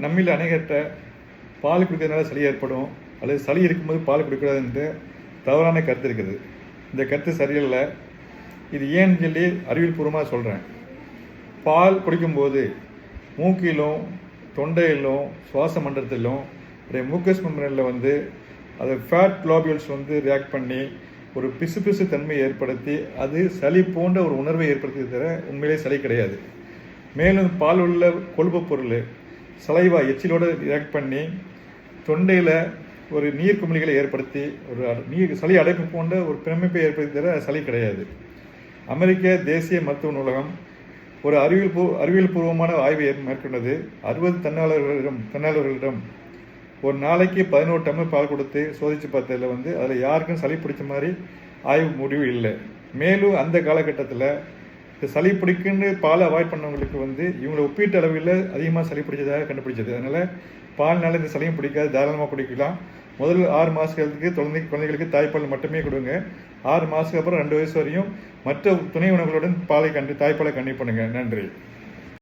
நம்மில் அநேகர்கிட்ட பால் குடிக்கிறதுனால சளி ஏற்படும் அல்லது சளி இருக்கும்போது பால் குடிக்கூடாதுன்ட்டு தவறான கருத்து இருக்குது. இந்த கருத்து சரியில்லை. இது ஏன்னு சொல்லி அறிவியல் பூர்வமாக சொல்கிறேன். பால் குடிக்கும்போது மூக்கிலும் தொண்டையிலும் சுவாச மண்டலத்திலும் முக்கஸ் மெம்பரேனில் அது ஃபேட் குளோபியூல்ஸ் ரியாக்ட் பண்ணி ஒரு பிசு தன்மையை ஏற்படுத்தி அது சளி போன்ற ஒரு உணர்வை ஏற்படுத்தி தவிர உண்மையிலே சளி கிடையாது. மேலும் பால் உள்ள கொழுப்பு பொருள் சலைவா எச்சிலோடு ரியாக்ட் பண்ணி தொண்டையில் ஒரு நீர் குமிழிகளை ஏற்படுத்தி ஒரு சளி அடைப்பு போன்ற ஒரு பிரமிப்பை ஏற்படுத்தி தவிர சளி கிடையாது. அமெரிக்க தேசிய மருத்துவ நூலகம் ஒரு அறிவியல் பூர்வமான ஆய்வை மேற்கொண்டது. 60 தன்னாளர்களிடம் ஒரு நாளைக்கு 11 டம்ளர் பால் கொடுத்து சோதித்து பார்த்ததில் அதில் யாருக்கும் சளி பிடிச்ச மாதிரி ஆய்வு முடிவு இல்லை. மேலும் அந்த காலகட்டத்தில் சளி பிடிக்குன்னு பாலை அவாய்ட் பண்ணவங்களுக்கு இவங்களை ஒப்பீட்டு அளவில் அதிகமாக சளி பிடிச்சதாக கண்டுபிடிச்சது. அதனால் பால்னால இந்த சளியும் பிடிக்காது, தாராளமாக குடிக்கலாம். முதல் 6 மாதங்களுக்கு குழந்தைகளுக்கு தாய்ப்பால் மட்டுமே கொடுங்க. 6 மாதத்துக்கு அப்புறம் 2 வயசு வரையும் மற்ற துணை உணவுகளுடன் தாய்ப்பாலை கண்டிப்பாக பண்ணுங்கள். நன்றி.